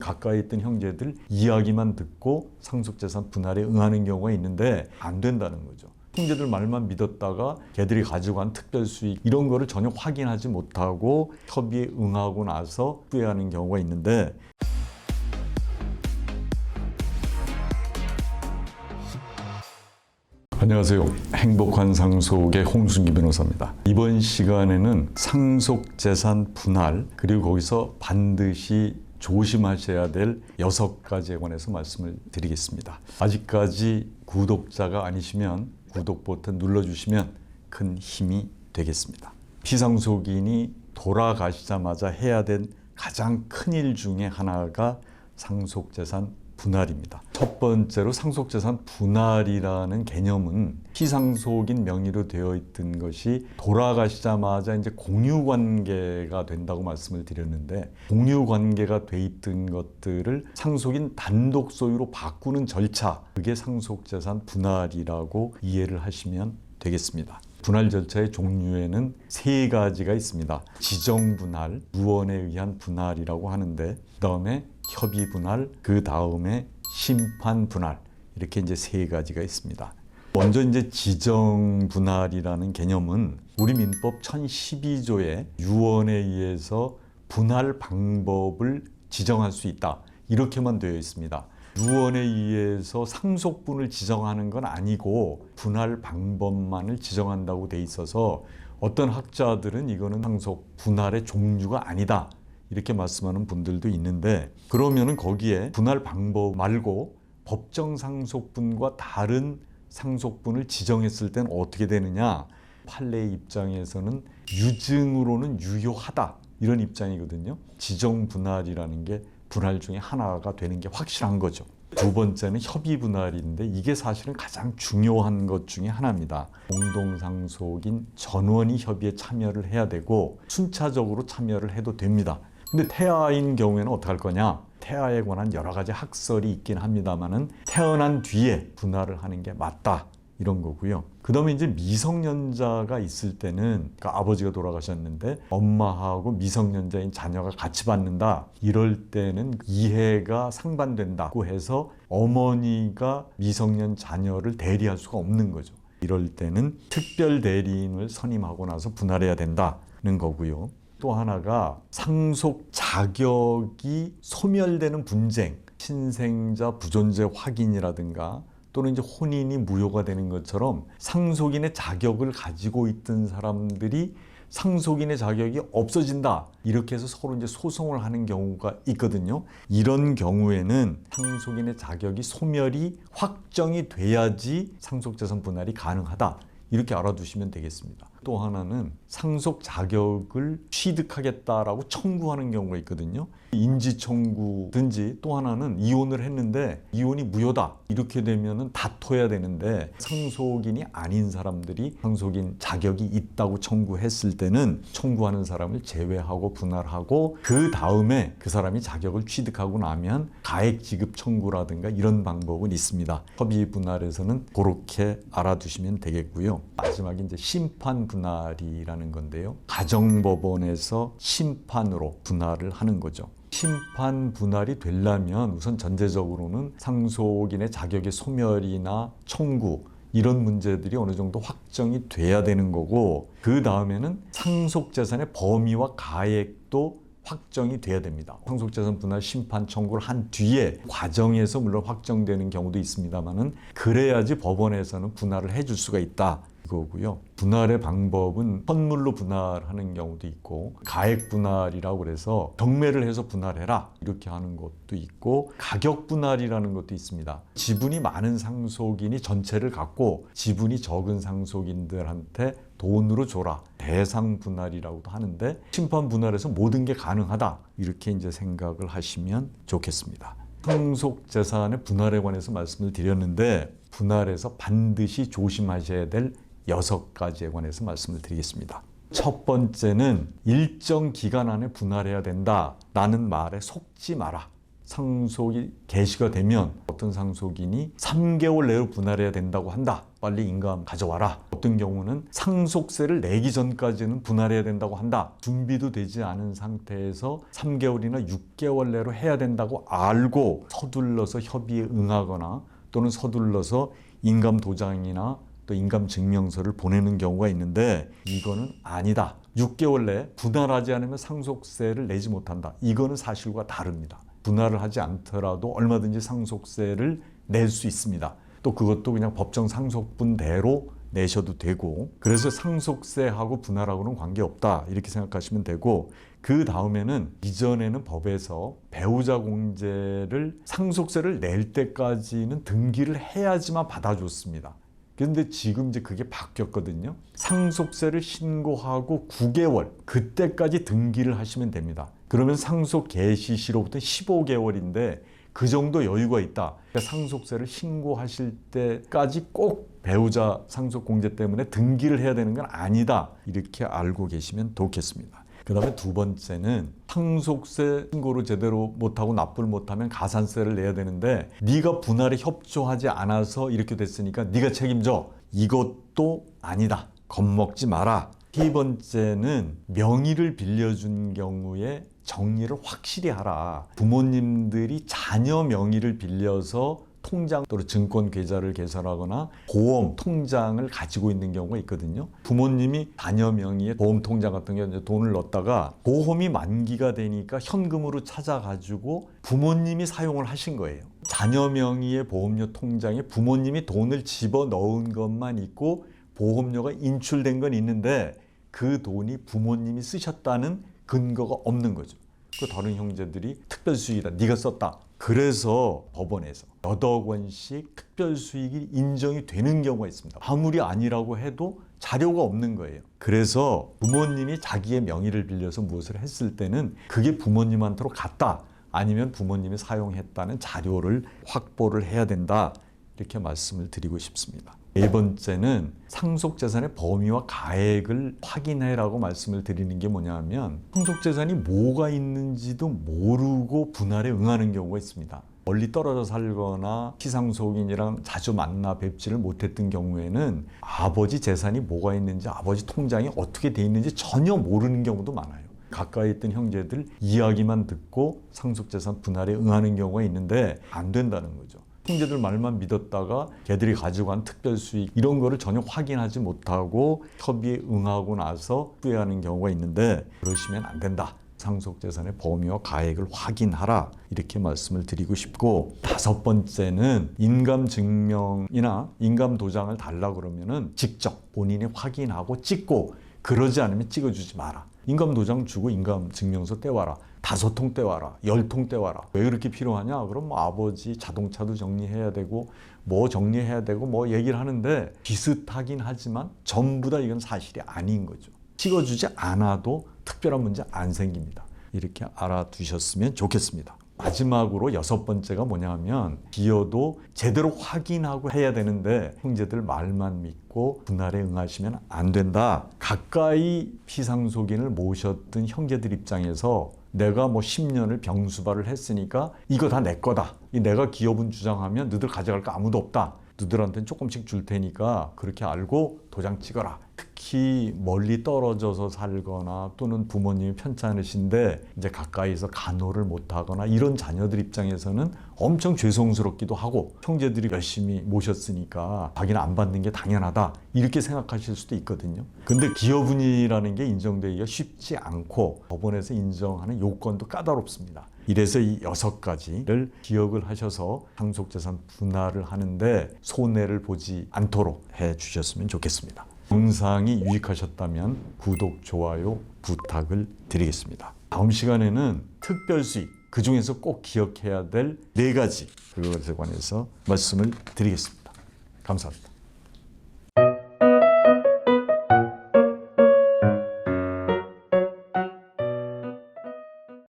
가까이 있던 형제들 이야기만 듣고 상속재산 분할에 응하는 경우가 있는데 안 된다는 거죠. 형제들 말만 믿었다가 걔들이 가지고 간 특별수익 이런 거를 전혀 확인하지 못하고 협의에 응하고 나서 후회하는 경우가 있는데, 안녕하세요. 행복한 상속의 홍순기 변호사입니다. 이번 시간에는 상속재산 분할 그리고 거기서 반드시 조심하셔야 될 6가지에 관해서 말씀을 드리겠습니다. 아직까지 구독자가 아니시면 구독 버튼 눌러주시면 큰 힘이 되겠습니다. 피상속인이 돌아가시자마자 해야 될 가장 큰 일 중에 하나가 상속재산 분할입니다. 첫 번째로 상속재산 분할이라는 개념은 피상속인 명의로 되어 있던 것이 돌아가시자마자 이제 공유관계가 된다고 말씀을 드렸는데, 공유관계가 돼 있던 것들을 상속인 단독 소유로 바꾸는 절차, 그게 상속재산 분할이라고 이해를 하시면 되겠습니다. 분할 절차의 종류에는 3가지가 있습니다. 지정분할, 유언에 의한 분할이라고 하는데, 그 다음에 협의분할, 그 다음에 심판분할, 이렇게 이제 3가지가 있습니다. 먼저 이제 지정분할이라는 개념은 우리 민법 1012조에 유언에 의해서 분할 방법을 지정할 수 있다, 이렇게만 되어 있습니다. 유언에 의해서 상속분을 지정하는 건 아니고 분할 방법만을 지정한다고 돼 있어서 어떤 학자들은 이거는 상속 분할의 종류가 아니다, 이렇게 말씀하는 분들도 있는데, 그러면은 거기에 분할 방법 말고 법정 상속분과 다른 상속분을 지정했을 때는 어떻게 되느냐? 판례의 입장에서는 유증으로는 유효하다, 이런 입장이거든요. 지정 분할이라는 게 분할 중에 하나가 되는 게 확실한 거죠. 두 번째는 협의 분할인데, 이게 사실은 가장 중요한 것 중에 하나입니다. 공동상속인 전원이 협의에 참여를 해야 되고 순차적으로 참여를 해도 됩니다. 근데 태아인 경우에는 어떻게 할 거냐? 태아에 관한 여러 가지 학설이 있긴 합니다만은 태어난 뒤에 분할을 하는 게 맞다, 이런 거고요. 그 다음에 이제 미성년자가 있을 때는, 그러니까 아버지가 돌아가셨는데 엄마하고 미성년자인 자녀가 같이 받는다, 이럴 때는 이해가 상반된다고 해서 어머니가 미성년 자녀를 대리할 수가 없는 거죠. 이럴 때는 특별 대리인을 선임하고 나서 분할해야 된다는 거고요. 또 하나가 상속 자격이 소멸되는 분쟁, 친생자 부존재 확인이라든가 또는 이제 혼인이 무효가 되는 것처럼 상속인의 자격을 가지고 있던 사람들이 상속인의 자격이 없어진다, 이렇게 해서 서로 이제 소송을 하는 경우가 있거든요. 이런 경우에는 상속인의 자격이 소멸이 확정이 돼야지 상속재산 분할이 가능하다, 이렇게 알아두시면 되겠습니다. 또 하나는 상속 자격을 취득하겠다라고 청구하는 경우가 있거든요. 인지 청구든지, 또 하나는 이혼을 했는데 이혼이 무효다, 이렇게 되면은 다퉈야 되는데 상속인이 아닌 사람들이 상속인 자격이 있다고 청구했을 때는 청구하는 사람을 제외하고 분할하고 그 다음에 그 사람이 자격을 취득하고 나면 가액 지급 청구라든가 이런 방법은 있습니다. 협의 분할에서는 그렇게 알아두시면 되겠고요. 마지막에 이제 심판 분할이라는 건데요. 가정법원에서 심판으로 분할을 하는 거죠. 심판 분할이 되려면 우선 전제적으로는 상속인의 자격의 소멸이나 청구, 이런 문제들이 어느 정도 확정이 돼야 되는 거고, 그 다음에는 상속재산의 범위와 가액도 확정이 돼야 됩니다. 상속재산 분할 심판 청구를 한 뒤에 과정에서 물론 확정되는 경우도 있습니다만은 그래야지 법원에서는 분할을 해줄 수가 있다, 이거고요. 분할의 방법은 선물로 분할하는 경우도 있고, 가액 분할이라고 그래서 경매를 해서 분할해라, 이렇게 하는 것도 있고, 가격 분할이라는 것도 있습니다. 지분이 많은 상속인이 전체를 갖고 지분이 적은 상속인들한테 돈으로 줘라, 대상 분할이라고도 하는데, 심판 분할에서 모든 게 가능하다, 이렇게 이제 생각을 하시면 좋겠습니다. 상속재산의 분할에 관해서 말씀을 드렸는데, 분할에서 반드시 조심하셔야 될 6가지에 관해서 말씀을 드리겠습니다. 첫 번째는 일정 기간 안에 분할해야 된다라는 말에 속지 마라. 상속이 개시가 되면 어떤 상속인이 3개월 내로 분할해야 된다고 한다. 빨리 인감 가져와라. 어떤 경우는 상속세를 내기 전까지는 분할해야 된다고 한다. 준비도 되지 않은 상태에서 3개월이나 6개월 내로 해야 된다고 알고 서둘러서 협의에 응하거나 또는 서둘러서 인감 도장이나 또 인감 증명서를 보내는 경우가 있는데 이거는 아니다. 6개월 내에 분할하지 않으면 상속세를 내지 못한다. 이거는 사실과 다릅니다. 분할을 하지 않더라도 얼마든지 상속세를 낼 수 있습니다. 또 그것도 그냥 법정 상속분대로 내셔도 되고, 그래서 상속세하고 분할하고는 관계없다 이렇게 생각하시면 되고, 그 다음에는 이전에는 법에서 배우자 공제를 상속세를 낼 때까지는 등기를 해야지만 받아줬습니다. 그런데 지금 이제 그게 바뀌었거든요. 상속세를 신고하고 9개월 그때까지 등기를 하시면 됩니다. 그러면 상속 개시 시로부터 15개월인데 그 정도 여유가 있다. 그러니까 상속세를 신고하실 때까지 꼭 배우자 상속 공제 때문에 등기를 해야 되는 건 아니다. 이렇게 알고 계시면 좋겠습니다. 그 다음에 두 번째는 상속세 신고를 제대로 못하고 납부를 못하면 가산세를 내야 되는데 네가 분할에 협조하지 않아서 이렇게 됐으니까 네가 책임져. 이것도 아니다. 겁먹지 마라. 세 번째는 명의를 빌려준 경우에 정리를 확실히 하라. 부모님들이 자녀 명의를 빌려서 통장 또는 증권 계좌를 개설하거나 보험 통장을 가지고 있는 경우가 있거든요. 부모님이 자녀 명의의 보험 통장 같은 경우에 돈을 넣었다가 보험이 만기가 되니까 현금으로 찾아가지고 부모님이 사용을 하신 거예요. 자녀 명의의 보험료 통장에 부모님이 돈을 집어넣은 것만 있고 보험료가 인출된 건 있는데 그 돈이 부모님이 쓰셨다는 근거가 없는 거죠. 그 다른 형제들이 특별수익이다. 네가 썼다. 그래서 법원에서 몇 억 원씩 특별수익이 인정이 되는 경우가 있습니다. 아무리 아니라고 해도 자료가 없는 거예요. 그래서 부모님이 자기의 명의를 빌려서 무엇을 했을 때는 그게 부모님한테로 갔다. 아니면 부모님이 사용했다는 자료를 확보를 해야 된다. 이렇게 말씀을 드리고 싶습니다. 네 번째는 상속재산의 범위와 가액을 확인해라고 말씀을 드리는 게 뭐냐면 상속재산이 뭐가 있는지도 모르고 분할에 응하는 경우가 있습니다. 멀리 떨어져 살거나 피상속인이랑 자주 만나 뵙지를 못했던 경우에는 아버지 재산이 뭐가 있는지 아버지 통장이 어떻게 돼 있는지 전혀 모르는 경우도 많아요. 가까이 있던 형제들 이야기만 듣고 상속재산 분할에 응하는 경우가 있는데 안 된다는 거죠. 형제들 말만 믿었다가 걔들이 가지고 간 특별수익 이런 거를 전혀 확인하지 못하고 협의에 응하고 나서 후회하는 경우가 있는데 그러시면 안 된다. 상속재산의 범위와 가액을 확인하라. 이렇게 말씀을 드리고 싶고, 다섯 번째는 인감증명이나 인감도장을 달라 그러면은 직접 본인이 확인하고 찍고, 그러지 않으면 찍어주지 마라. 인감도장 주고 인감증명서 떼와라. 5통 떼와라. 10통 떼와라. 왜 그렇게 필요하냐? 그럼 뭐 아버지 자동차도 정리해야 되고 뭐 정리해야 되고 뭐 얘기를 하는데 비슷하긴 하지만 전부 다 이건 사실이 아닌 거죠. 찍어주지 않아도 특별한 문제 안 생깁니다. 이렇게 알아두셨으면 좋겠습니다. 마지막으로 여섯 번째가 뭐냐면 기여도 제대로 확인하고 해야 되는데 형제들 말만 믿고 분할에 응하시면 안 된다. 가까이 피상속인을 모셨던 형제들 입장에서 내가 뭐 10년을 병수발을 했으니까 이거 다 내 거다. 내가 기여분 주장하면 너희들 가져갈 거 아무도 없다. 너희들한테는 조금씩 줄 테니까 그렇게 알고 도장 찍어라. 특히 멀리 떨어져서 살거나 또는 부모님이 편찮으신데 이제 가까이서 간호를 못하거나 이런 자녀들 입장에서는 엄청 죄송스럽기도 하고 형제들이 열심히 모셨으니까 자기는 안 받는 게 당연하다 이렇게 생각하실 수도 있거든요. 근데 기여분이라는 게 인정되기가 쉽지 않고 법원에서 인정하는 요건도 까다롭습니다. 이래서 이 6가지를 기억을 하셔서 상속재산 분할을 하는데 손해를 보지 않도록 해주셨으면 좋겠습니다. 영상이 유익하셨다면 구독, 좋아요 부탁을 드리겠습니다. 다음 시간에는 특별수익, 그 중에서 꼭 기억해야 될 4가지 그것에 관해서 말씀을 드리겠습니다. 감사합니다.